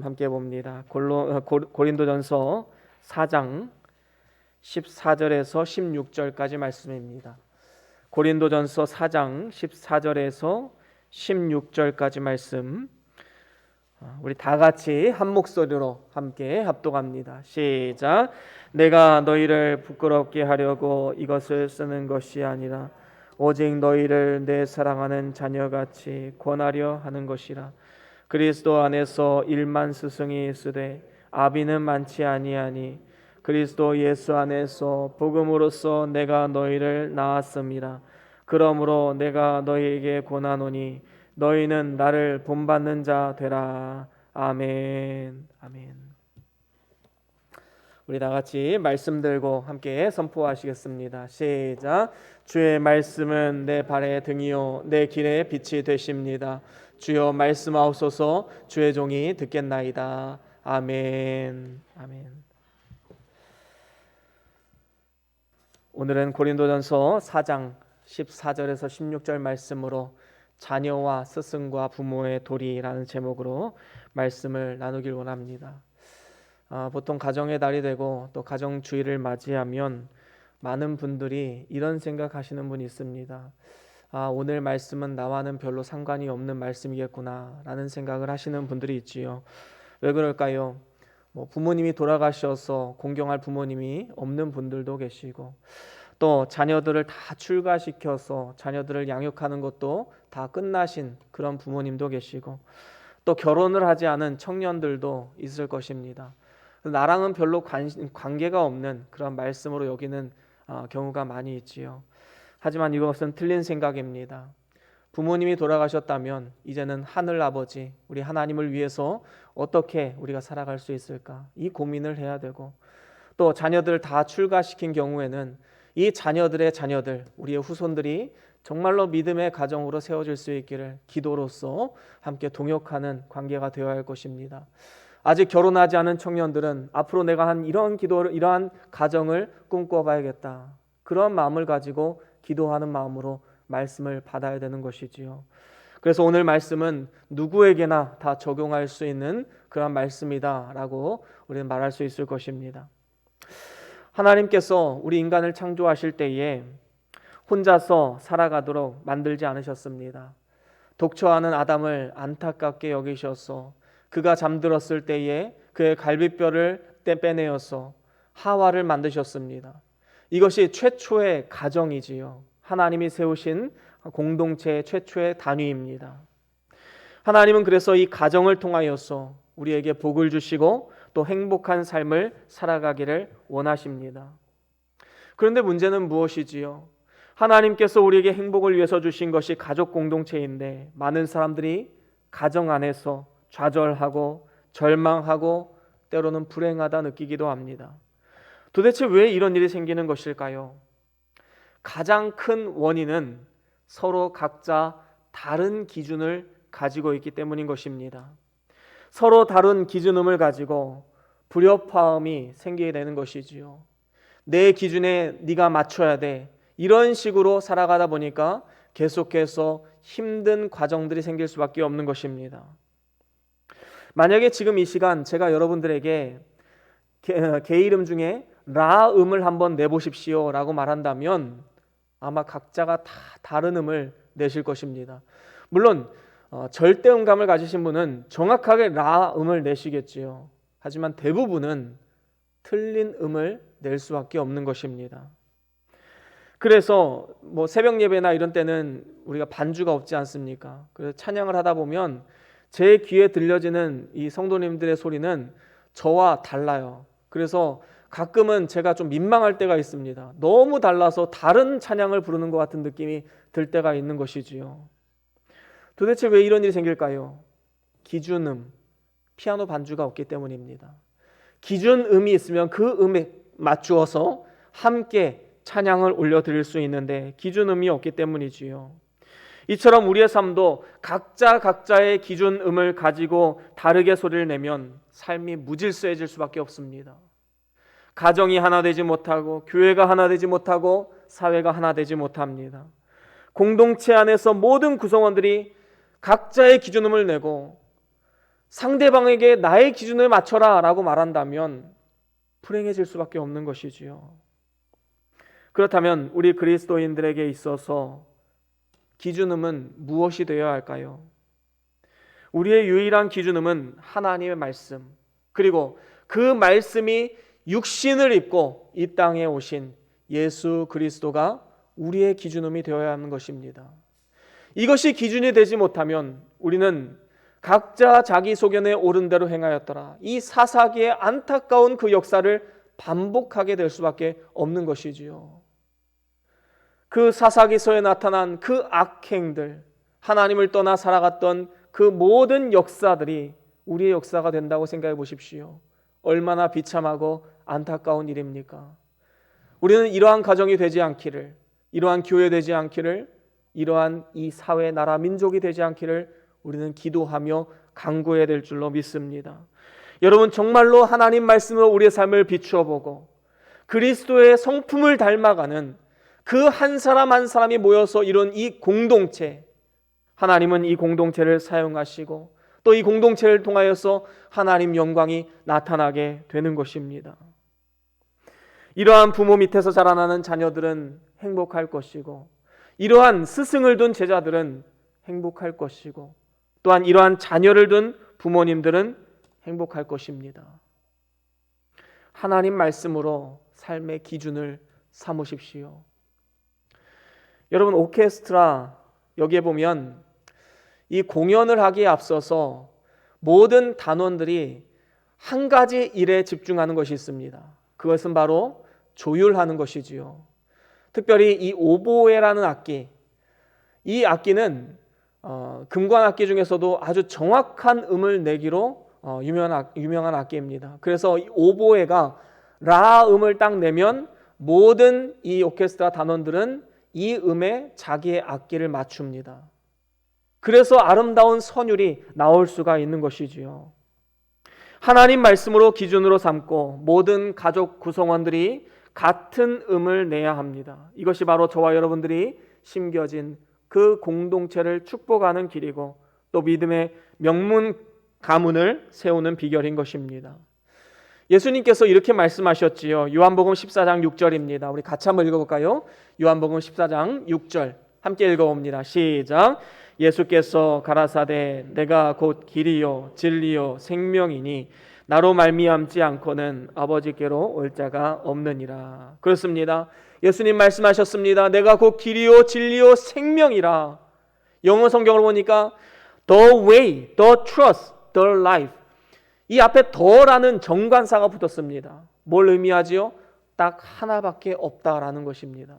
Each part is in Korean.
함께 봅니다. 고린도전서 4장 14절에서 16절까지 말씀입니다. 고린도전서 4장 14절에서 16절까지 말씀, 우리 다 같이 한 목소리로 함께 합독합니다. 시작. 내가 너희를 부끄럽게 하려고 이것을 쓰는 것이 아니라 오직 너희를 내 사랑하는 자녀같이 권하려 하는 것이라. 그리스도 안에서 1만 스승이 있으되 아비는 많지 아니하니 그리스도 예수 안에서 복음으로써 내가 너희를 낳았음이라. 그러므로 내가 너희에게 권하노니 너희는 나를 본받는 자 되라. 아멘. 아멘. 우리 다 같이 말씀 들고 함께 선포하시겠습니다. 시작. 주의 말씀은 내 발의 등이요 내 길의 빛이 되십니다. 주여 말씀하옵소서. 주의 종이 듣겠나이다. 아멘. 아멘. 오늘은 고린도전서 4장 14절에서 16절 말씀으로 자녀와 스승과 부모의 도리라는 제목으로 말씀을 나누길 원합니다. 보통 가정의 달이 되고 또 가정주의를 맞이하면 많은 분들이 이런 생각하시는 분이 있습니다. 오늘 말씀은 나와는 별로 상관이 없는 말씀이겠구나 라는 생각을 하시는 분들이 있지요. 왜 그럴까요? 부모님이 돌아가셔서 공경할 부모님이 없는 분들도 계시고, 또 자녀들을 다 출가시켜서 자녀들을 양육하는 것도 다 끝나신 그런 부모님도 계시고, 또 결혼을 하지 않은 청년들도 있을 것입니다. 나랑은 별로 관계가 없는 그런 말씀으로 여기는 경우가 많이 있지요. 하지만 이것은 틀린 생각입니다. 부모님이 돌아가셨다면 이제는 하늘 아버지, 우리 하나님을 위해서 어떻게 우리가 살아갈 수 있을까? 이 고민을 해야 되고, 또 자녀들 다 출가시킨 경우에는 이 자녀들의 자녀들, 우리의 후손들이 정말로 믿음의 가정으로 세워질 수 있기를 기도로서 함께 동역하는 관계가 되어야 할 것입니다. 아직 결혼하지 않은 청년들은 앞으로 내가 한 이러한 가정을 꿈꿔봐야겠다, 그런 마음을 가지고 기도하는 마음으로 말씀을 받아야 되는 것이지요. 그래서 오늘 말씀은 누구에게나 다 적용할 수 있는 그런 말씀이다라고 우리는 말할 수 있을 것입니다. 하나님께서 우리 인간을 창조하실 때에 혼자서 살아가도록 만들지 않으셨습니다. 독처하는 아담을 안타깝게 여기셔서 그가 잠들었을 때에 그의 갈비뼈를 빼내어서 하와를 만드셨습니다. 이것이 최초의 가정이지요. 하나님이 세우신 공동체의 최초의 단위입니다. 하나님은 그래서 이 가정을 통하여서 우리에게 복을 주시고 또 행복한 삶을 살아가기를 원하십니다. 그런데 문제는 무엇이지요? 하나님께서 우리에게 행복을 위해서 주신 것이 가족 공동체인데 많은 사람들이 가정 안에서 좌절하고 절망하고 때로는 불행하다 느끼기도 합니다. 도대체 왜 이런 일이 생기는 것일까요? 가장 큰 원인은 서로 각자 다른 기준을 가지고 있기 때문인 것입니다. 서로 다른 기준음을 가지고 불협화음이 생기게 되는 것이지요. 내 기준에 네가 맞춰야 돼, 이런 식으로 살아가다 보니까 계속해서 힘든 과정들이 생길 수밖에 없는 것입니다. 만약에 지금 이 시간 제가 여러분들에게 개 이름 중에 라음을 한번 내보십시오 라고 말한다면 아마 각자가 다 다른 음을 내실 것입니다. 물론 절대음감을 가지신 분은 정확하게 라음을 내시겠지요. 하지만 대부분은 틀린 음을 낼 수밖에 없는 것입니다. 그래서 새벽 예배나 이런 때는 우리가 반주가 없지 않습니까? 그래서 찬양을 하다 보면 제 귀에 들려지는 이 성도님들의 소리는 저와 달라요. 그래서 가끔은 제가 좀 민망할 때가 있습니다. 너무 달라서 다른 찬양을 부르는 것 같은 느낌이 들 때가 있는 것이지요. 도대체 왜 이런 일이 생길까요? 기준음, 피아노 반주가 없기 때문입니다. 기준음이 있으면 그 음에 맞추어서 함께 찬양을 올려드릴 수 있는데 기준음이 없기 때문이지요. 이처럼 우리의 삶도 각자 각자의 기준음을 가지고 다르게 소리를 내면 삶이 무질서해질 수밖에 없습니다. 가정이 하나 되지 못하고 교회가 하나 되지 못하고 사회가 하나 되지 못합니다. 공동체 안에서 모든 구성원들이 각자의 기준음을 내고 상대방에게 나의 기준을 맞춰라 라고 말한다면 불행해질 수밖에 없는 것이지요. 그렇다면 우리 그리스도인들에게 있어서 기준음은 무엇이 되어야 할까요? 우리의 유일한 기준음은 하나님의 말씀, 그리고 그 말씀이 육신을 입고 이 땅에 오신 예수 그리스도가 우리의 기준음이 되어야 하는 것입니다. 이것이 기준이 되지 못하면 우리는 각자 자기 소견에 옳은 대로 행하였더라, 이 사사기의 안타까운 그 역사를 반복하게 될 수밖에 없는 것이지요. 그 사사기서에 나타난 그 악행들, 하나님을 떠나 살아갔던 그 모든 역사들이 우리의 역사가 된다고 생각해 보십시오. 얼마나 비참하고 안타까운 일입니까? 우리는 이러한 가정이 되지 않기를, 이러한 교회 되지 않기를, 이러한 이 사회, 나라, 민족이 되지 않기를 우리는 기도하며 간구해야 될 줄로 믿습니다. 여러분, 정말로 하나님 말씀으로 우리의 삶을 비추어 보고 그리스도의 성품을 닮아가는 그 한 사람 한 사람이 모여서 이룬 이 공동체, 하나님은 이 공동체를 사용하시고 또 이 공동체를 통하여서 하나님 영광이 나타나게 되는 것입니다. 이러한 부모 밑에서 자라나는 자녀들은 행복할 것이고, 이러한 스승을 둔 제자들은 행복할 것이고, 또한 이러한 자녀를 둔 부모님들은 행복할 것입니다. 하나님 말씀으로 삶의 기준을 삼으십시오. 여러분, 오케스트라, 여기에 보면 이 공연을 하기에 앞서서 모든 단원들이 한 가지 일에 집중하는 것이 있습니다. 그것은 바로 조율하는 것이지요. 특별히 이 오보에라는 악기, 이 악기는 금관악기 중에서도 아주 정확한 음을 내기로 유명한 악기입니다. 그래서 이 오보에가 라 음을 딱 내면 모든 이 오케스트라 단원들은 이 음에 자기의 악기를 맞춥니다. 그래서 아름다운 선율이 나올 수가 있는 것이지요. 하나님 말씀으로 기준으로 삼고 모든 가족 구성원들이 같은 음을 내야 합니다. 이것이 바로 저와 여러분들이 심겨진 그 공동체를 축복하는 길이고 또 믿음의 명문 가문을 세우는 비결인 것입니다. 예수님께서 이렇게 말씀하셨지요. 요한복음 14장 6절입니다. 우리 같이 한번 읽어볼까요? 요한복음 14장 6절 함께 읽어봅니다. 시작. 예수께서 가라사대 내가 곧 길이요 진리요 생명이니 나로 말미암지 않고는 아버지께로 올 자가 없느니라. 그렇습니다. 예수님 말씀하셨습니다. 내가 곧 길이요 진리요 생명이라. 영어 성경을 보니까 the way, the truth, the life, 이 앞에 더라는 정관사가 붙었습니다. 뭘 의미하지요? 딱 하나밖에 없다라는 것입니다.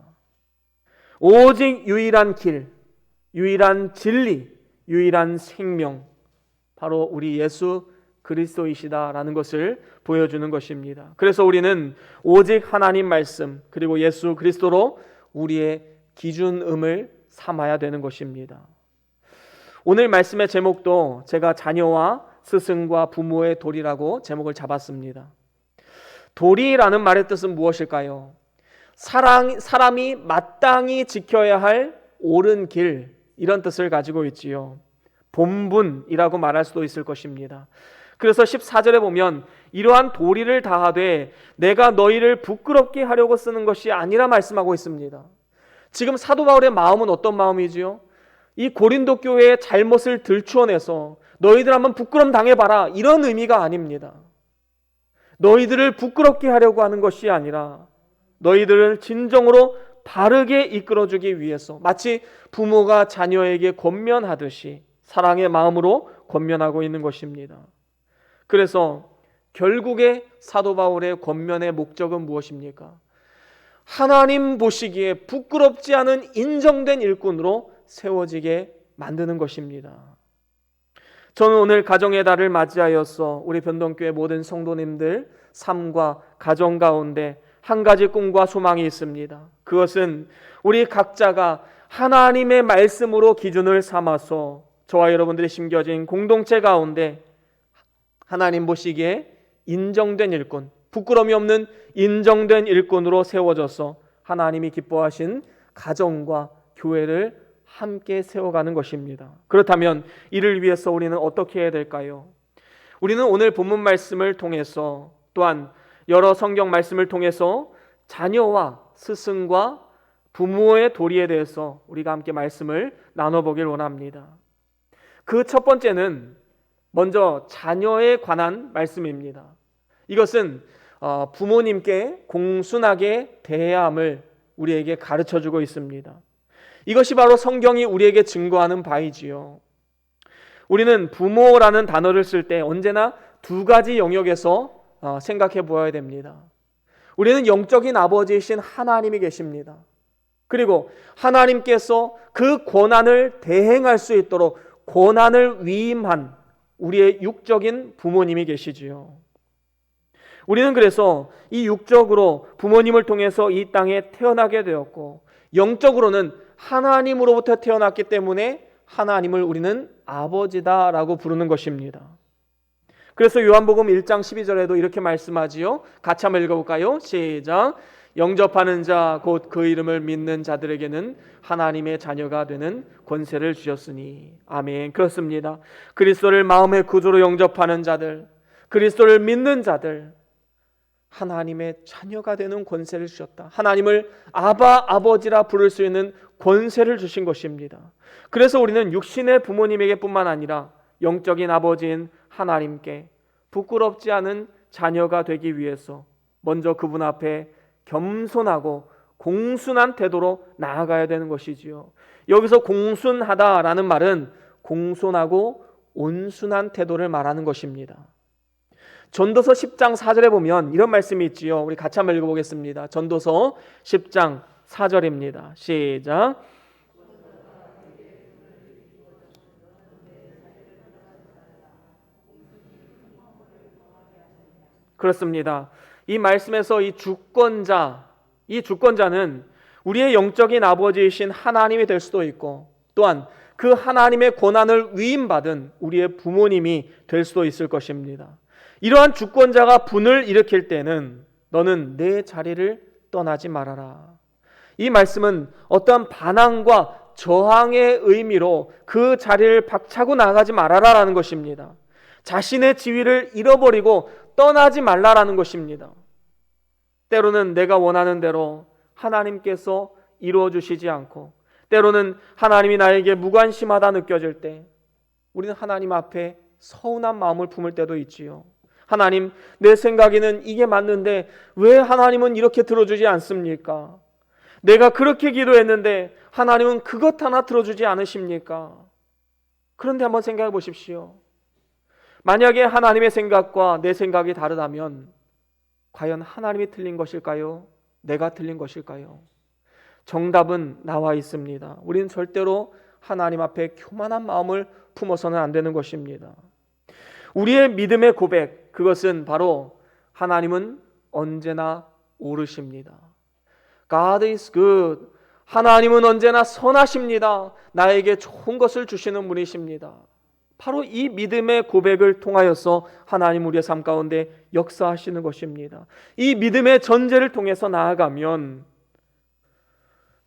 오직 유일한 길, 유일한 진리, 유일한 생명, 바로 우리 예수 그리스도이시다라는 것을 보여주는 것입니다. 그래서 우리는 오직 하나님 말씀 그리고 예수 그리스도로 우리의 기준음을 삼아야 되는 것입니다. 오늘 말씀의 제목도 제가 자녀와 스승과 부모의 도리라고 제목을 잡았습니다. 도리라는 말의 뜻은 무엇일까요? 사람이 마땅히 지켜야 할 옳은 길, 이런 뜻을 가지고 있지요. 본분이라고 말할 수도 있을 것입니다. 그래서 14절에 보면 이러한 도리를 다하되 내가 너희를 부끄럽게 하려고 쓰는 것이 아니라 말씀하고 있습니다. 지금 사도 바울의 마음은 어떤 마음이지요? 이 고린도 교회의 잘못을 들추어내서 너희들 한번 부끄럼 당해봐라, 이런 의미가 아닙니다. 너희들을 부끄럽게 하려고 하는 것이 아니라 너희들을 진정으로 바르게 이끌어주기 위해서 마치 부모가 자녀에게 권면하듯이 사랑의 마음으로 권면하고 있는 것입니다. 그래서 결국에 사도 바울의 권면의 목적은 무엇입니까? 하나님 보시기에 부끄럽지 않은 인정된 일꾼으로 세워지게 만드는 것입니다. 저는 오늘 가정의 달을 맞이하여서 우리 변동교회 모든 성도님들 삶과 가정 가운데 한 가지 꿈과 소망이 있습니다. 그것은 우리 각자가 하나님의 말씀으로 기준을 삼아서 저와 여러분들이 심겨진 공동체 가운데 하나님 보시기에 인정된 일꾼, 부끄러움이 없는 인정된 일꾼으로 세워져서 하나님이 기뻐하신 가정과 교회를 함께 세워가는 것입니다. 그렇다면 이를 위해서 우리는 어떻게 해야 될까요? 우리는 오늘 본문 말씀을 통해서 또한 여러 성경 말씀을 통해서 자녀와 스승과 부모의 도리에 대해서 우리가 함께 말씀을 나눠보길 원합니다. 그 첫 번째는 먼저 자녀에 관한 말씀입니다. 이것은 부모님께 공순하게 대해야 함을 우리에게 가르쳐주고 있습니다. 이것이 바로 성경이 우리에게 증거하는 바이지요. 우리는 부모라는 단어를 쓸 때 언제나 두 가지 영역에서 생각해 보아야 됩니다. 우리는 영적인 아버지이신 하나님이 계십니다. 그리고 하나님께서 그 권한을 대행할 수 있도록 권한을 위임한 우리의 육적인 부모님이 계시지요. 우리는 그래서 이 육적으로 부모님을 통해서 이 땅에 태어나게 되었고, 영적으로는 하나님으로부터 태어났기 때문에 하나님을 우리는 아버지다라고 부르는 것입니다. 그래서 요한복음 1장 12절에도 이렇게 말씀하지요. 같이 한번 읽어볼까요? 시작. 영접하는 자 곧 그 이름을 믿는 자들에게는 하나님의 자녀가 되는 권세를 주셨으니. 아멘. 그렇습니다. 그리스도를 마음의 구주로 영접하는 자들, 그리스도를 믿는 자들, 하나님의 자녀가 되는 권세를 주셨다. 하나님을 아바, 아버지라 부를 수 있는 권세를 주신 것입니다. 그래서 우리는 육신의 부모님에게 뿐만 아니라 영적인 아버지인 하나님께 부끄럽지 않은 자녀가 되기 위해서 먼저 그분 앞에 겸손하고 공순한 태도로 나아가야 되는 것이지요. 여기서 공순하다라는 말은 공손하고 온순한 태도를 말하는 것입니다. 전도서 10장 4절에 보면 이런 말씀이 있지요. 우리 같이 한번 읽어보겠습니다. 전도서 10장 4절입니다. 시작. 그렇습니다. 이 말씀에서 이 주권자는 우리의 영적인 아버지이신 하나님이 될 수도 있고, 또한 그 하나님의 권한을 위임받은 우리의 부모님이 될 수도 있을 것입니다. 이러한 주권자가 분을 일으킬 때는 너는 내 자리를 떠나지 말아라. 이 말씀은 어떠한 반항과 저항의 의미로 그 자리를 박차고 나가지 말아라라는 것입니다. 자신의 지위를 잃어버리고 떠나지 말라라는 것입니다. 때로는 내가 원하는 대로 하나님께서 이루어 주시지 않고, 때로는 하나님이 나에게 무관심하다 느껴질 때 우리는 하나님 앞에 서운한 마음을 품을 때도 있지요. 하나님, 내 생각에는 이게 맞는데 왜 하나님은 이렇게 들어주지 않습니까? 내가 그렇게 기도했는데 하나님은 그것 하나 들어주지 않으십니까? 그런데 한번 생각해 보십시오. 만약에 하나님의 생각과 내 생각이 다르다면 과연 하나님이 틀린 것일까요? 내가 틀린 것일까요? 정답은 나와 있습니다. 우리는 절대로 하나님 앞에 교만한 마음을 품어서는 안 되는 것입니다. 우리의 믿음의 고백, 그것은 바로 하나님은 언제나 옳으십니다. God is good. 하나님은 언제나 선하십니다. 나에게 좋은 것을 주시는 분이십니다. 바로 이 믿음의 고백을 통하여서 하나님 우리의 삶 가운데 역사하시는 것입니다. 이 믿음의 전제를 통해서 나아가면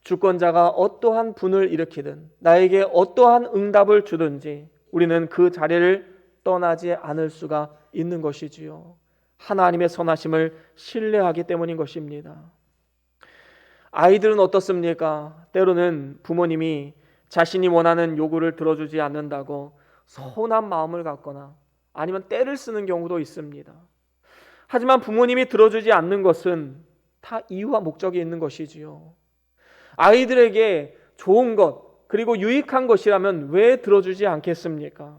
주권자가 어떠한 분을 일으키든 나에게 어떠한 응답을 주든지 우리는 그 자리를 떠나지 않을 수가 있는 것이지요. 하나님의 선하심을 신뢰하기 때문인 것입니다. 아이들은 어떻습니까? 때로는 부모님이 자신이 원하는 요구를 들어주지 않는다고 서운한 마음을 갖거나 아니면 떼를 쓰는 경우도 있습니다. 하지만 부모님이 들어주지 않는 것은 다 이유와 목적이 있는 것이지요. 아이들에게 좋은 것 그리고 유익한 것이라면 왜 들어주지 않겠습니까?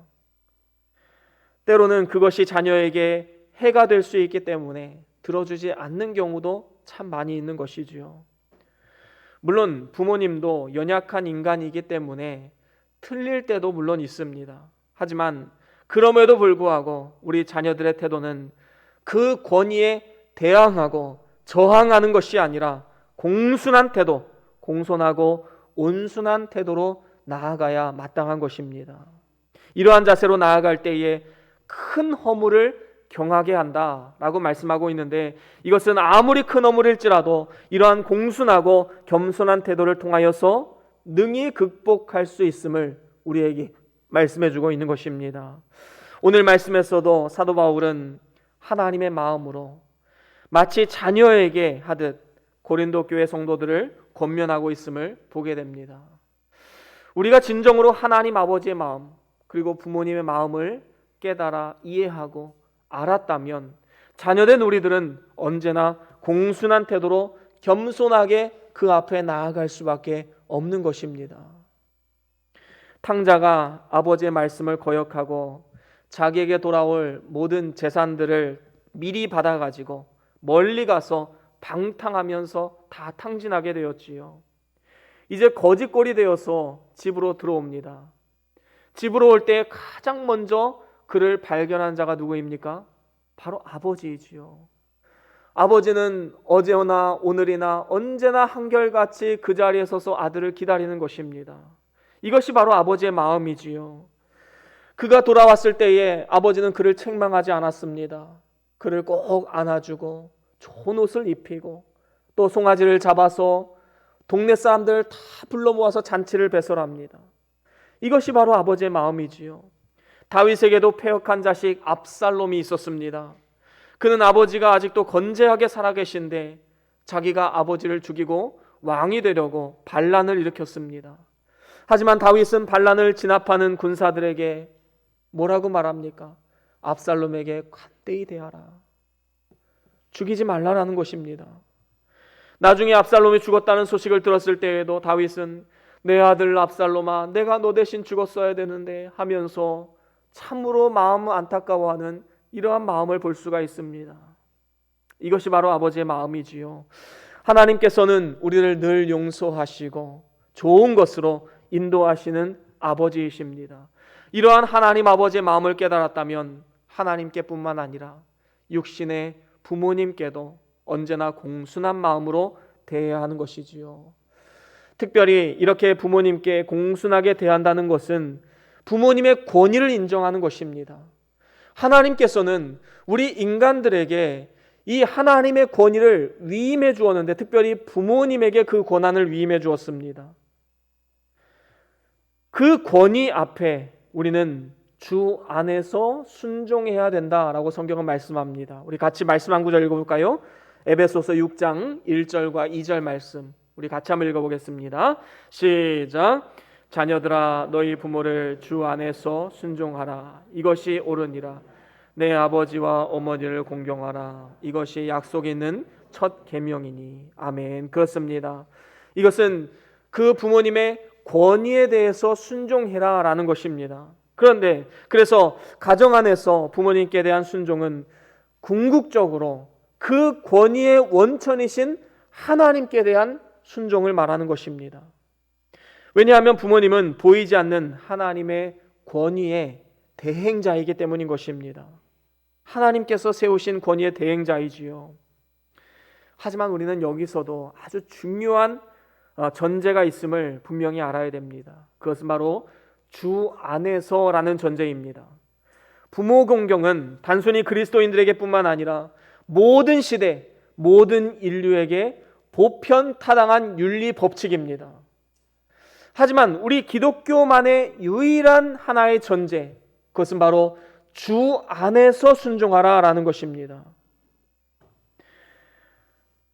때로는 그것이 자녀에게 해가 될 수 있기 때문에 들어주지 않는 경우도 참 많이 있는 것이지요. 물론 부모님도 연약한 인간이기 때문에 틀릴 때도 물론 있습니다. 하지만 그럼에도 불구하고 우리 자녀들의 태도는 그 권위에 대항하고 저항하는 것이 아니라 공순한 태도, 공손하고 온순한 태도로 나아가야 마땅한 것입니다. 이러한 자세로 나아갈 때에 큰 허물을 경하게 한다라고 말씀하고 있는데, 이것은 아무리 큰 허물일지라도 이러한 공순하고 겸손한 태도를 통하여서 능히 극복할 수 있음을 우리에게 말씀해 주고 있는 것입니다. 오늘 말씀에서도 사도 바울은 하나님의 마음으로 마치 자녀에게 하듯 고린도 교회 성도들을 권면하고 있음을 보게 됩니다. 우리가 진정으로 하나님 아버지의 마음 그리고 부모님의 마음을 깨달아 이해하고 알았다면 자녀된 우리들은 언제나 공순한 태도로 겸손하게 그 앞에 나아갈 수밖에 없는 것입니다. 탕자가 아버지의 말씀을 거역하고 자기에게 돌아올 모든 재산들을 미리 받아가지고 멀리 가서 방탕하면서 다 탕진하게 되었지요. 이제 거짓골이 되어서 집으로 들어옵니다. 집으로 올 때 가장 먼저 그를 발견한 자가 누구입니까? 바로 아버지이지요. 아버지는 어제나 오늘이나 언제나 한결같이 그 자리에 서서 아들을 기다리는 것입니다. 이것이 바로 아버지의 마음이지요. 그가 돌아왔을 때에 아버지는 그를 책망하지 않았습니다. 그를 꼭 안아주고 좋은 옷을 입히고 또 송아지를 잡아서 동네 사람들을 다 불러 모아서 잔치를 배설합니다. 이것이 바로 아버지의 마음이지요. 다윗에게도 패역한 자식 압살롬이 있었습니다. 그는 아버지가 아직도 건재하게 살아계신데 자기가 아버지를 죽이고 왕이 되려고 반란을 일으켰습니다. 하지만 다윗은 반란을 진압하는 군사들에게 뭐라고 말합니까? 압살롬에게 관대히 대하라. 죽이지 말라라는 것입니다. 나중에 압살롬이 죽었다는 소식을 들었을 때에도 다윗은 내 아들 압살롬아, 내가 너 대신 죽었어야 되는데 하면서 참으로 마음 안타까워하는 이러한 마음을 볼 수가 있습니다. 이것이 바로 아버지의 마음이지요. 하나님께서는 우리를 늘 용서하시고 좋은 것으로 인도하시는 아버지이십니다. 이러한 하나님 아버지의 마음을 깨달았다면 하나님께뿐만 아니라 육신의 부모님께도 언제나 공순한 마음으로 대해야 하는 것이지요. 특별히 이렇게 부모님께 공순하게 대한다는 것은 부모님의 권위를 인정하는 것입니다. 하나님께서는 우리 인간들에게 이 하나님의 권위를 위임해 주었는데 특별히 부모님에게 그 권한을 위임해 주었습니다. 그 권위 앞에 우리는 주 안에서 순종해야 된다라고 성경은 말씀합니다. 우리 같이 말씀 한 구절 읽어볼까요? 에베소서 6장 1절과 2절 말씀 우리 같이 한번 읽어보겠습니다. 시작. 자녀들아 너희 부모를 주 안에서 순종하라. 이것이 옳으니라. 내 아버지와 어머니를 공경하라. 이것이 약속 있는 첫 계명이니. 아멘. 그렇습니다. 이것은 그 부모님의 권위에 대해서 순종해라 라는 것입니다. 그런데 그래서 가정 안에서 부모님께 대한 순종은 궁극적으로 그 권위의 원천이신 하나님께 대한 순종을 말하는 것입니다. 왜냐하면 부모님은 보이지 않는 하나님의 권위의 대행자이기 때문인 것입니다. 하나님께서 세우신 권위의 대행자이지요. 하지만 우리는 여기서도 아주 중요한 전제가 있음을 분명히 알아야 됩니다. 그것은 바로 주 안에서라는 전제입니다. 부모 공경은 단순히 그리스도인들에게뿐만 아니라 모든 시대, 모든 인류에게 보편타당한 윤리 법칙입니다. 하지만 우리 기독교만의 유일한 하나의 전제, 그것은 바로 주 안에서 순종하라라는 것입니다.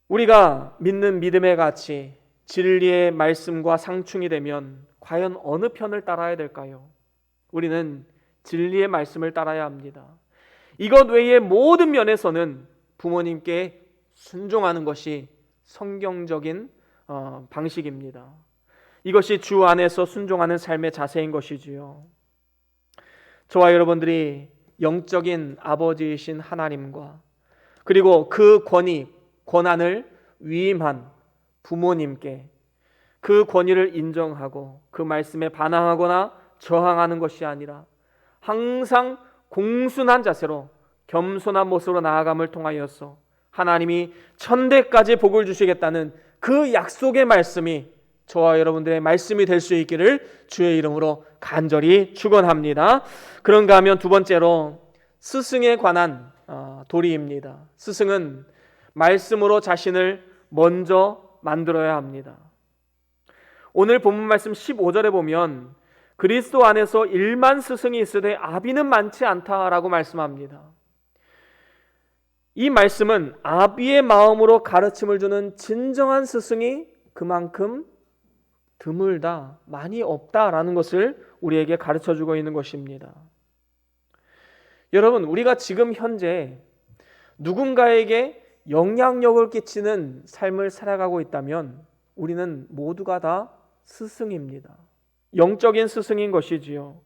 우리가 믿는 믿음의 가치, 진리의 말씀과 상충이 되면 과연 어느 편을 따라야 될까요? 우리는 진리의 말씀을 따라야 합니다. 이것 외의 모든 면에서는 부모님께 순종하는 것이 성경적인 방식입니다. 이것이 주 안에서 순종하는 삶의 자세인 것이지요. 저와 여러분들이 영적인 아버지이신 하나님과 그리고 그 권한을 위임한 부모님께 그 권위를 인정하고 그 말씀에 반항하거나 저항하는 것이 아니라 항상 공순한 자세로 겸손한 모습으로 나아감을 통하여서 하나님이 천대까지 복을 주시겠다는 그 약속의 말씀이 저와 여러분들의 말씀이 될 수 있기를 주의 이름으로 간절히 축원합니다. 그런가 하면 두 번째로 스승에 관한 도리입니다. 스승은 말씀으로 자신을 먼저 만들어야 합니다. 오늘 본문 말씀 15절에 보면 그리스도 안에서 일만 스승이 있으되 아비는 많지 않다라고 말씀합니다. 이 말씀은 아비의 마음으로 가르침을 주는 진정한 스승이 그만큼 드물다, 많이 없다라는 것을 우리에게 가르쳐주고 있는 것입니다. 여러분, 우리가 지금 현재 누군가에게 영향력을 끼치는 삶을 살아가고 있다면 우리는 모두가 다 스승입니다. 영적인 스승인 것이지요.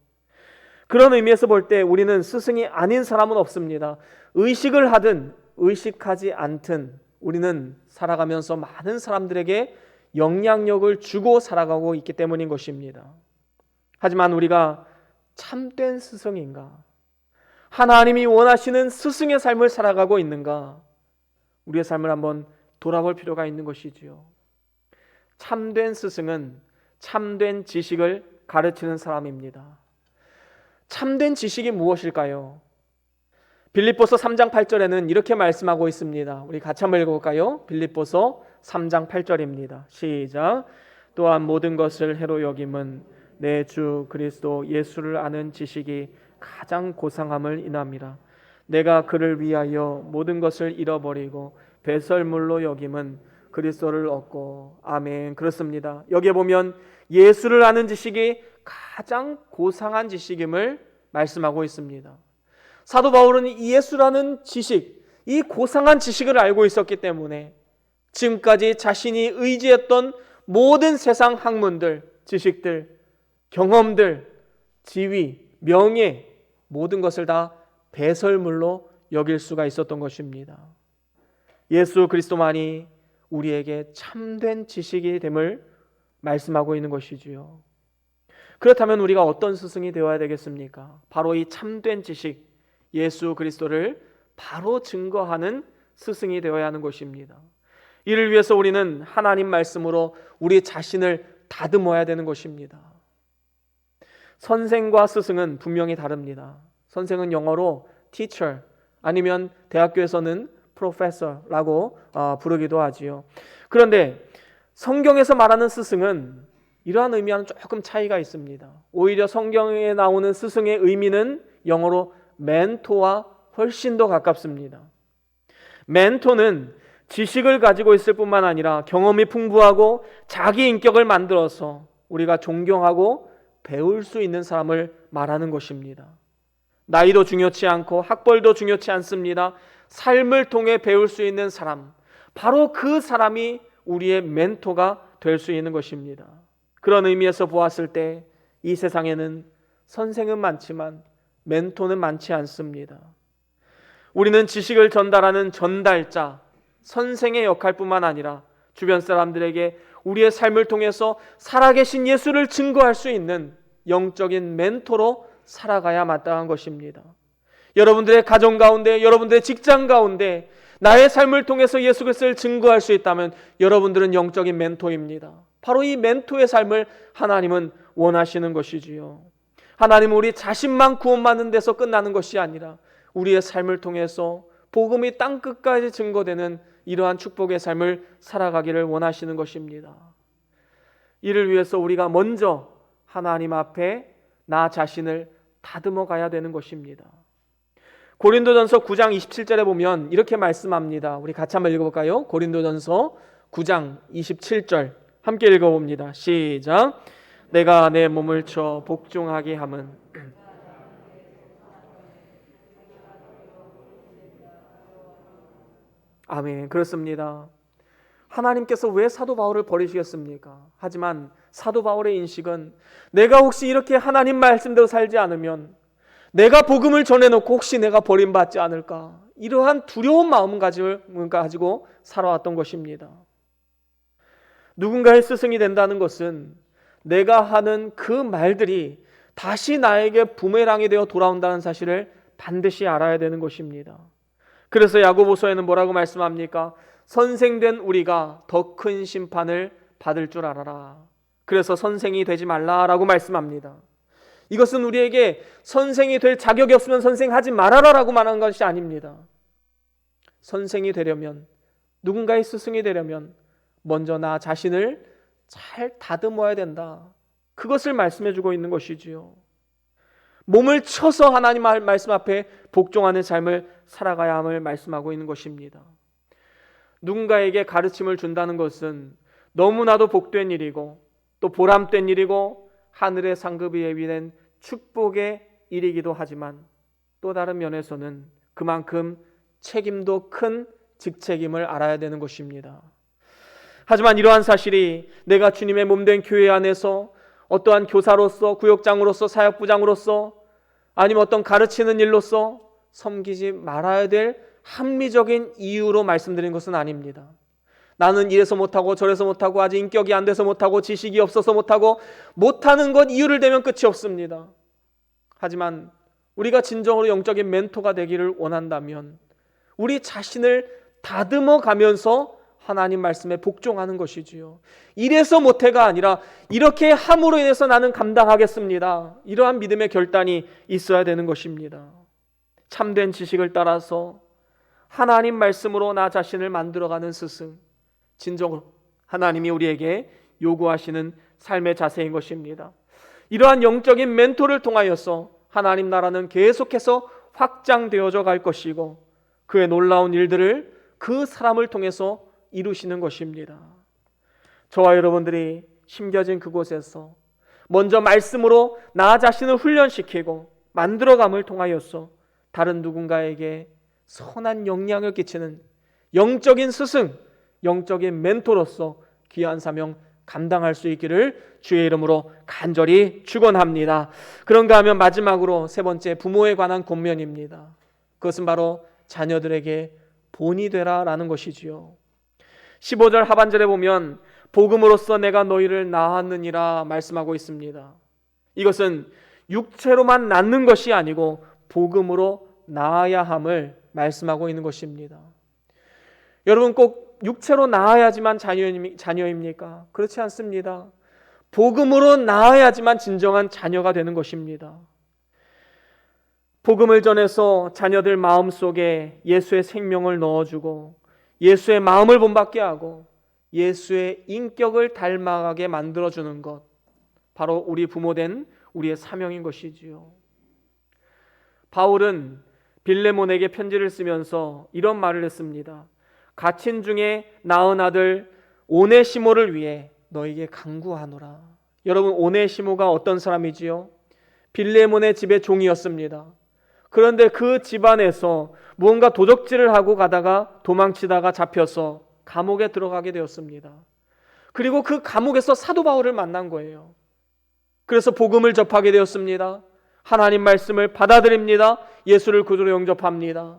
그런 의미에서 볼 때 우리는 스승이 아닌 사람은 없습니다. 의식을 하든 의식하지 않든 우리는 살아가면서 많은 사람들에게 영향력을 주고 살아가고 있기 때문인 것입니다. 하지만 우리가 참된 스승인가? 하나님이 원하시는 스승의 삶을 살아가고 있는가? 우리의 삶을 한번 돌아볼 필요가 있는 것이지요. 참된 스승은 참된 지식을 가르치는 사람입니다. 참된 지식이 무엇일까요? 빌립보서 3장 8절에는 이렇게 말씀하고 있습니다. 우리 같이 한번 읽어볼까요? 빌립보서 3장 8절입니다. 시작. 또한 모든 것을 해로 여김은 내 주 그리스도 예수를 아는 지식이 가장 고상함을 인함이라. 내가 그를 위하여 모든 것을 잃어버리고 배설물로 여김은 그리스도를 얻고. 아멘. 그렇습니다. 여기에 보면 예수를 아는 지식이 가장 고상한 지식임을 말씀하고 있습니다. 사도 바울은 이 예수라는 지식, 이 고상한 지식을 알고 있었기 때문에 지금까지 자신이 의지했던 모든 세상 학문들, 지식들, 경험들, 지위, 명예, 모든 것을 다 배설물로 여길 수가 있었던 것입니다. 예수 그리스도만이 우리에게 참된 지식이 됨을 말씀하고 있는 것이지요. 그렇다면 우리가 어떤 스승이 되어야 되겠습니까? 바로 이 참된 지식, 예수 그리스도를 바로 증거하는 스승이 되어야 하는 것입니다. 이를 위해서 우리는 하나님 말씀으로 우리 자신을 다듬어야 되는 것입니다. 선생과 스승은 분명히 다릅니다. 선생은 영어로 teacher, 아니면 대학교에서는 professor라고 부르기도 하지요. 그런데 성경에서 말하는 스승은 이러한 의미와는 조금 차이가 있습니다. 오히려 성경에 나오는 스승의 의미는 영어로 멘토와 훨씬 더 가깝습니다. 멘토는 지식을 가지고 있을 뿐만 아니라 경험이 풍부하고 자기 인격을 만들어서 우리가 존경하고 배울 수 있는 사람을 말하는 것입니다. 나이도 중요치 않고 학벌도 중요치 않습니다. 삶을 통해 배울 수 있는 사람, 바로 그 사람이 우리의 멘토가 될 수 있는 것입니다. 그런 의미에서 보았을 때 이 세상에는 선생은 많지만 멘토는 많지 않습니다. 우리는 지식을 전달하는 전달자, 선생의 역할뿐만 아니라 주변 사람들에게 우리의 삶을 통해서 살아계신 예수를 증거할 수 있는 영적인 멘토로 살아가야 마땅한 것입니다. 여러분들의 가정 가운데, 여러분들의 직장 가운데 나의 삶을 통해서 예수 그리스도를 증거할 수 있다면 여러분들은 영적인 멘토입니다. 바로 이 멘토의 삶을 하나님은 원하시는 것이지요. 하나님은 우리 자신만 구원받는 데서 끝나는 것이 아니라 우리의 삶을 통해서 복음이 땅끝까지 증거되는 이러한 축복의 삶을 살아가기를 원하시는 것입니다. 이를 위해서 우리가 먼저 하나님 앞에 나 자신을 다듬어 가야 되는 것입니다. 고린도전서 9장 27절에 보면 이렇게 말씀합니다. 우리 같이 한번 읽어볼까요? 고린도전서 9장 27절 함께 읽어봅니다. 시작. 내가 내 몸을 쳐 복종하게 함은 아멘. 그렇습니다. 하나님께서 왜 사도 바울을 버리시겠습니까? 하지만 사도 바울의 인식은 내가 혹시 이렇게 하나님 말씀대로 살지 않으면 내가 복음을 전해놓고 혹시 내가 버림받지 않을까, 이러한 두려운 마음을 가지고 살아왔던 것입니다. 누군가의 스승이 된다는 것은 내가 하는 그 말들이 다시 나에게 부메랑이 되어 돌아온다는 사실을 반드시 알아야 되는 것입니다. 그래서 야고보서에는 뭐라고 말씀합니까? 선생된 우리가 더 큰 심판을 받을 줄 알아라. 그래서 선생이 되지 말라라고 말씀합니다. 이것은 우리에게 선생이 될 자격이 없으면 선생하지 말아라라고 말하는 것이 아닙니다. 선생이 되려면, 누군가의 스승이 되려면 먼저 나 자신을 잘 다듬어야 된다. 그것을 말씀해 주고 있는 것이지요. 몸을 쳐서 하나님 말씀 앞에 복종하는 삶을 살아가야 함을 말씀하고 있는 것입니다. 누군가에게 가르침을 준다는 것은 너무나도 복된 일이고 또 보람된 일이고 하늘의 상급이 예비된 축복의 일이기도 하지만 또 다른 면에서는 그만큼 책임도 큰 직책임을 알아야 되는 것입니다. 하지만 이러한 사실이 내가 주님의 몸된 교회 안에서 어떠한 교사로서, 구역장으로서, 사역부장으로서 아니면 어떤 가르치는 일로서 섬기지 말아야 될 합리적인 이유로 말씀드린 것은 아닙니다. 나는 이래서 못하고 저래서 못하고 아직 인격이 안 돼서 못하고 지식이 없어서 못하고 못하는 것 이유를 대면 끝이 없습니다. 하지만 우리가 진정으로 영적인 멘토가 되기를 원한다면 우리 자신을 다듬어 가면서 하나님 말씀에 복종하는 것이지요. 이래서 못해가 아니라 이렇게 함으로 인해서 나는 감당하겠습니다. 이러한 믿음의 결단이 있어야 되는 것입니다. 참된 지식을 따라서 하나님 말씀으로 나 자신을 만들어가는 스승, 진정으로 하나님이 우리에게 요구하시는 삶의 자세인 것입니다. 이러한 영적인 멘토를 통하여서 하나님 나라는 계속해서 확장되어져 갈 것이고 그의 놀라운 일들을 그 사람을 통해서 이루시는 것입니다. 저와 여러분들이 심겨진 그곳에서 먼저 말씀으로 나 자신을 훈련시키고 만들어감을 통하여서 다른 누군가에게 선한 영향을 끼치는 영적인 스승, 영적인 멘토로서 귀한 사명 감당할 수 있기를 주의 이름으로 간절히 축원합니다. 그런가 하면 마지막으로 세 번째, 부모에 관한 권면입니다. 그것은 바로 자녀들에게 본이 되라라는 것이지요. 15절 하반절에 보면 복음으로써 내가 너희를 낳았느니라 말씀하고 있습니다. 이것은 육체로만 낳는 것이 아니고 복음으로 낳아야 함을 말씀하고 있는 것입니다. 여러분 꼭 육체로 낳아야지만 자녀입니까? 그렇지 않습니다. 복음으로 낳아야지만 진정한 자녀가 되는 것입니다. 복음을 전해서 자녀들 마음속에 예수의 생명을 넣어주고 예수의 마음을 본받게 하고 예수의 인격을 닮아가게 만들어주는 것, 바로 우리 부모된 우리의 사명인 것이지요. 바울은 빌레몬에게 편지를 쓰면서 이런 말을 했습니다. 갇힌 중에 낳은 아들 오네시모를 위해 너에게 간구하노라. 여러분, 오네시모가 어떤 사람이지요? 빌레몬의 집의 종이었습니다. 그런데 그 집안에서 무언가 도적질을 하고 가다가 도망치다가 잡혀서 감옥에 들어가게 되었습니다. 그리고 그 감옥에서 사도 바울을 만난 거예요. 그래서 복음을 접하게 되었습니다. 하나님 말씀을 받아들입니다. 예수를 구주로 영접합니다.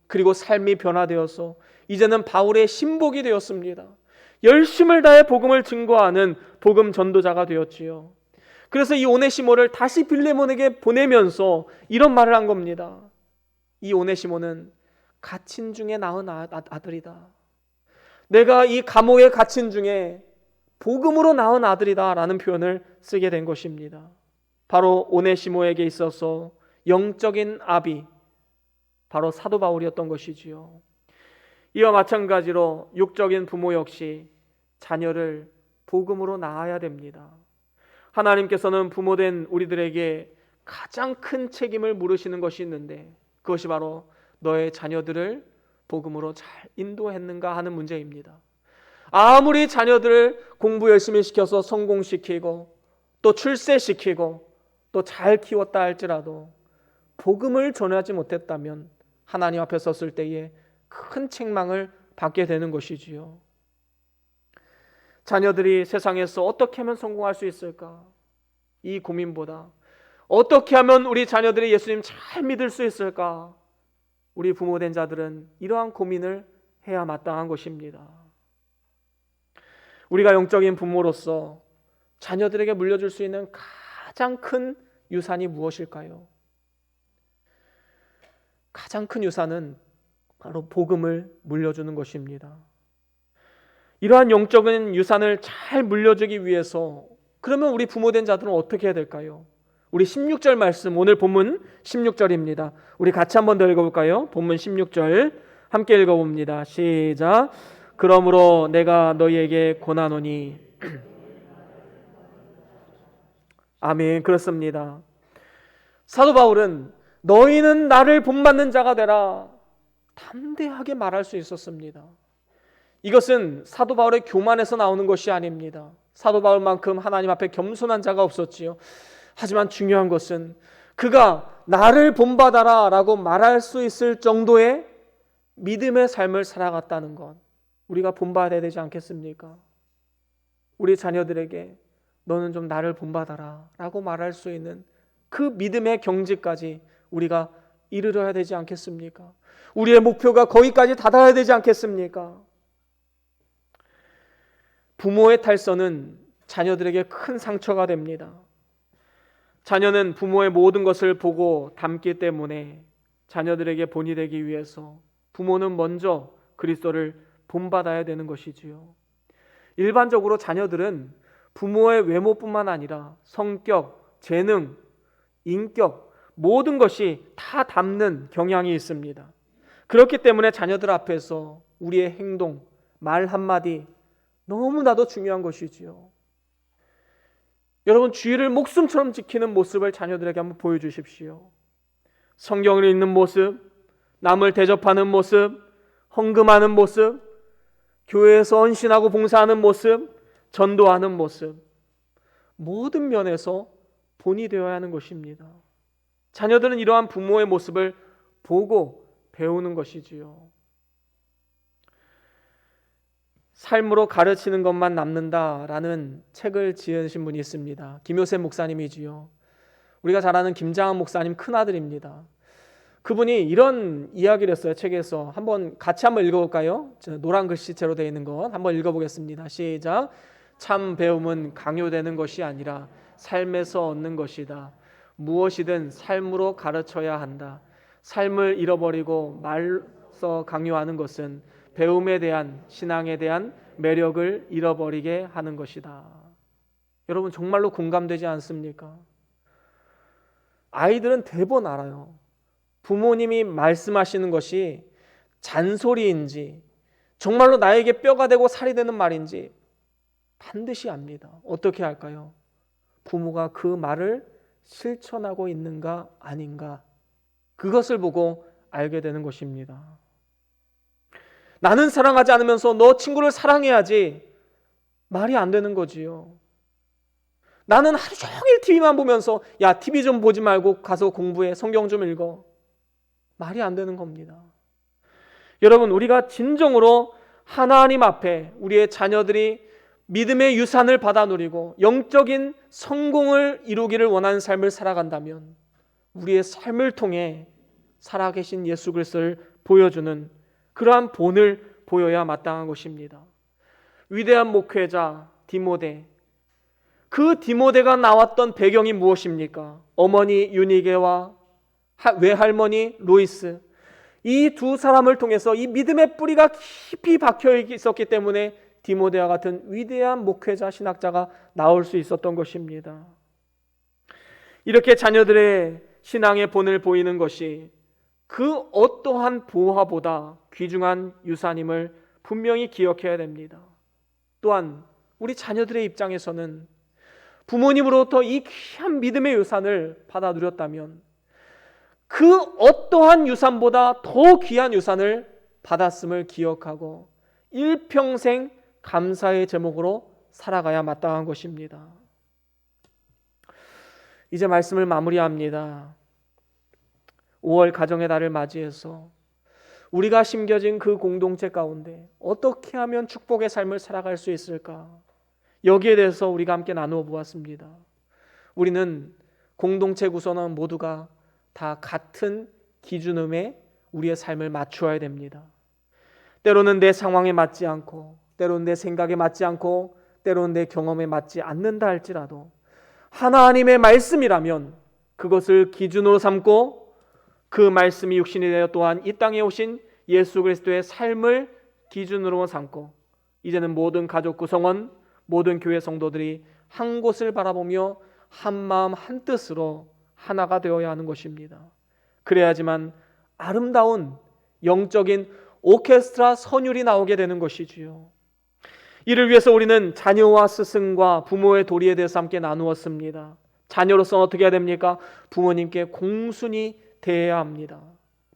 그리고 삶이 변화되어서 이제는 바울의 신복이 되었습니다. 열심을 다해 복음을 증거하는 복음 전도자가 되었지요. 그래서 이 오네시모를 다시 빌레몬에게 보내면서 이런 말을 한 겁니다. 이 오네시모는 갇힌 중에 낳은 아들이다. 내가 이 감옥에 갇힌 중에 복음으로 낳은 아들이다 라는 표현을 쓰게 된 것입니다. 바로 오네시모에게 있어서 영적인 아비, 바로 사도 바울이었던 것이지요. 이와 마찬가지로 육적인 부모 역시 자녀를 복음으로 낳아야 됩니다. 하나님께서는 부모된 우리들에게 가장 큰 책임을 물으시는 것이 있는데 그것이 바로 너의 자녀들을 복음으로 잘 인도했는가 하는 문제입니다. 아무리 자녀들을 공부 열심히 시켜서 성공시키고 또 출세시키고 또 잘 키웠다 할지라도 복음을 전하지 못했다면 하나님 앞에 섰을 때에 큰 책망을 받게 되는 것이지요. 자녀들이 세상에서 어떻게 하면 성공할 수 있을까? 이 고민보다 어떻게 하면 우리 자녀들이 예수님 잘 믿을 수 있을까? 우리 부모된 자들은 이러한 고민을 해야 마땅한 것입니다. 우리가 영적인 부모로서 자녀들에게 물려줄 수 있는 가장 큰 유산이 무엇일까요? 가장 큰 유산은 바로 복음을 물려주는 것입니다. 이러한 영적인 유산을 잘 물려주기 위해서 그러면 우리 부모된 자들은 어떻게 해야 될까요? 우리 16절 말씀, 오늘 본문 16절입니다. 우리 같이 한번 더 읽어볼까요? 본문 16절 함께 읽어봅니다. 시작. 그러므로 내가 너희에게 권하노니 아멘. 그렇습니다. 사도 바울은 너희는 나를 본받는 자가 되라 담대하게 말할 수 있었습니다. 이것은 사도 바울의 교만에서 나오는 것이 아닙니다. 사도 바울만큼 하나님 앞에 겸손한 자가 없었지요. 하지만 중요한 것은 그가 나를 본받아라 라고 말할 수 있을 정도의 믿음의 삶을 살아갔다는 것, 우리가 본받아야 되지 않겠습니까? 우리 자녀들에게 너는 좀 나를 본받아라 라고 말할 수 있는 그 믿음의 경지까지 우리가 이르러야 되지 않겠습니까? 우리의 목표가 거기까지 다다라야 되지 않겠습니까? 부모의 탈선은 자녀들에게 큰 상처가 됩니다. 자녀는 부모의 모든 것을 보고 닮기 때문에 자녀들에게 본이 되기 위해서 부모는 먼저 그리스도를 본받아야 되는 것이지요. 일반적으로 자녀들은 부모의 외모뿐만 아니라 성격, 재능, 인격 모든 것이 다 닮는 경향이 있습니다. 그렇기 때문에 자녀들 앞에서 우리의 행동, 말 한마디 너무나도 중요한 것이지요. 여러분, 주의를 목숨처럼 지키는 모습을 자녀들에게 한번 보여주십시오. 성경을 읽는 모습, 남을 대접하는 모습, 헌금하는 모습, 교회에서 헌신하고 봉사하는 모습, 전도하는 모습, 모든 면에서 본이 되어야 하는 것입니다. 자녀들은 이러한 부모의 모습을 보고 배우는 것이지요. 삶으로 가르치는 것만 남는다라는 책을 지으신 분이 있습니다. 김효셉 목사님이지요. 우리가 잘 아는 김장한 목사님 큰아들입니다. 그분이 이런 이야기를 했어요. 책에서 같이 한번 읽어볼까요? 노란 글씨체로 되어 있는 것 한번 읽어보겠습니다. 시작. 참 배움은 강요되는 것이 아니라 삶에서 얻는 것이다. 무엇이든 삶으로 가르쳐야 한다. 삶을 잃어버리고 말서 강요하는 것은 배움에 대한, 신앙에 대한 매력을 잃어버리게 하는 것이다. 여러분, 정말로 공감되지 않습니까? 아이들은 대부분 알아요. 부모님이 말씀하시는 것이 잔소리인지 정말로 나에게 뼈가 되고 살이 되는 말인지 반드시 압니다. 어떻게 할까요? 부모가 그 말을 실천하고 있는가 아닌가, 그것을 보고 알게 되는 것입니다. 나는 사랑하지 않으면서 너 친구를 사랑해야지, 말이 안 되는 거지요. 나는 하루 종일 TV만 보면서 야, TV 좀 보지 말고 가서 공부해, 성경 좀 읽어, 말이 안 되는 겁니다. 여러분, 우리가 진정으로 하나님 앞에 우리의 자녀들이 믿음의 유산을 받아 누리고 영적인 성공을 이루기를 원하는 삶을 살아간다면 우리의 삶을 통해 살아계신 예수 그리스도를 보여주는 그러한 본을 보여야 마땅한 것입니다. 위대한 목회자 디모데, 그 디모데가 나왔던 배경이 무엇입니까? 어머니 유니게와 외할머니 로이스, 이 두 사람을 통해서 이 믿음의 뿌리가 깊이 박혀 있었기 때문에 디모데와 같은 위대한 목회자, 신학자가 나올 수 있었던 것입니다. 이렇게 자녀들의 신앙의 본을 보이는 것이 그 어떠한 보화보다 귀중한 유산임을 분명히 기억해야 됩니다. 또한 우리 자녀들의 입장에서는 부모님으로부터 이 귀한 믿음의 유산을 받아 누렸다면 그 어떠한 유산보다 더 귀한 유산을 받았음을 기억하고 일평생 감사의 제목으로 살아가야 마땅한 것입니다. 이제 말씀을 마무리합니다. 5월 가정의 달을 맞이해서 우리가 심겨진 그 공동체 가운데 어떻게 하면 축복의 삶을 살아갈 수 있을까? 여기에 대해서 우리가 함께 나누어 보았습니다. 우리는 공동체 구성원 모두가 다 같은 기준음에 우리의 삶을 맞추어야 됩니다. 때로는 내 상황에 맞지 않고, 때로는 내 생각에 맞지 않고, 때로는 내 경험에 맞지 않는다 할지라도 하나님의 말씀이라면 그것을 기준으로 삼고 그 말씀이 육신이 되어 또한 이 땅에 오신 예수 그리스도의 삶을 기준으로 삼고 이제는 모든 가족 구성원, 모든 교회 성도들이 한 곳을 바라보며 한 마음 한 뜻으로 하나가 되어야 하는 것입니다. 그래야지만 아름다운 영적인 오케스트라 선율이 나오게 되는 것이지요. 이를 위해서 우리는 자녀와 스승과 부모의 도리에 대해서 함께 나누었습니다. 자녀로서는 어떻게 해야 됩니까? 부모님께 공순히 대해야 합니다.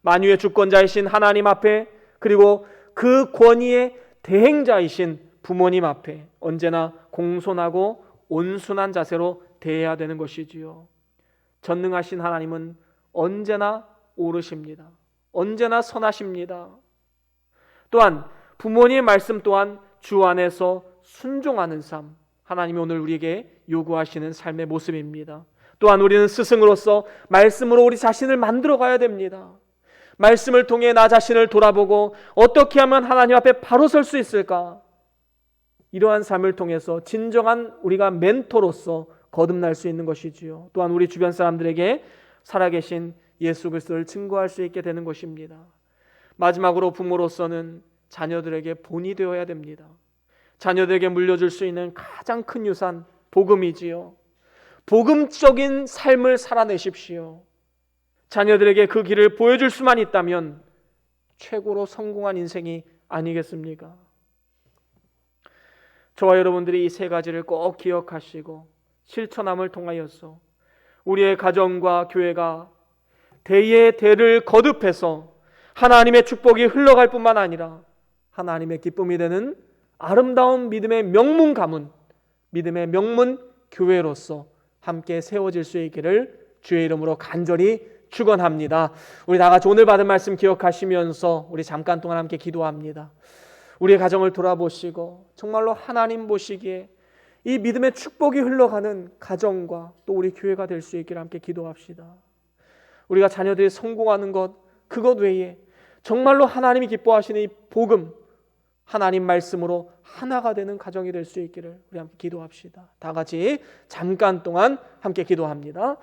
만유의 주권자이신 하나님 앞에, 그리고 그 권위의 대행자이신 부모님 앞에 언제나 공손하고 온순한 자세로 대해야 되는 것이지요. 전능하신 하나님은 언제나 옳으십니다. 언제나 선하십니다. 또한 부모님의 말씀 또한 주 안에서 순종하는 삶, 하나님이 오늘 우리에게 요구하시는 삶의 모습입니다. 또한 우리는 스승으로서 말씀으로 우리 자신을 만들어 가야 됩니다. 말씀을 통해 나 자신을 돌아보고 어떻게 하면 하나님 앞에 바로 설 수 있을까? 이러한 삶을 통해서 진정한 우리가 멘토로서 거듭날 수 있는 것이지요. 또한 우리 주변 사람들에게 살아계신 예수 그리스도를 증거할 수 있게 되는 것입니다. 마지막으로 부모로서는 자녀들에게 본이 되어야 됩니다. 자녀들에게 물려줄 수 있는 가장 큰 유산, 복음이지요. 복음적인 삶을 살아내십시오. 자녀들에게 그 길을 보여줄 수만 있다면 최고로 성공한 인생이 아니겠습니까? 저와 여러분들이 이 세 가지를 꼭 기억하시고 실천함을 통하여서 우리의 가정과 교회가 대의 대를 거듭해서 하나님의 축복이 흘러갈 뿐만 아니라 하나님의 기쁨이 되는 아름다운 믿음의 명문 가문, 믿음의 명문 교회로서 함께 세워질 수 있기를 주의 이름으로 간절히 축원합니다. 우리 다 같이 오늘 받은 말씀 기억하시면서 우리 잠깐 동안 함께 기도합니다. 우리의 가정을 돌아보시고 정말로 하나님 보시기에 이 믿음의 축복이 흘러가는 가정과 또 우리 교회가 될 수 있기를 함께 기도합시다. 우리가 자녀들이 성공하는 것, 그것 외에 정말로 하나님이 기뻐하시는 이 복음, 하나님 말씀으로 하나가 되는 가정이 될 수 있기를 우리 함께 기도합시다. 다 같이 잠깐 동안 함께 기도합니다.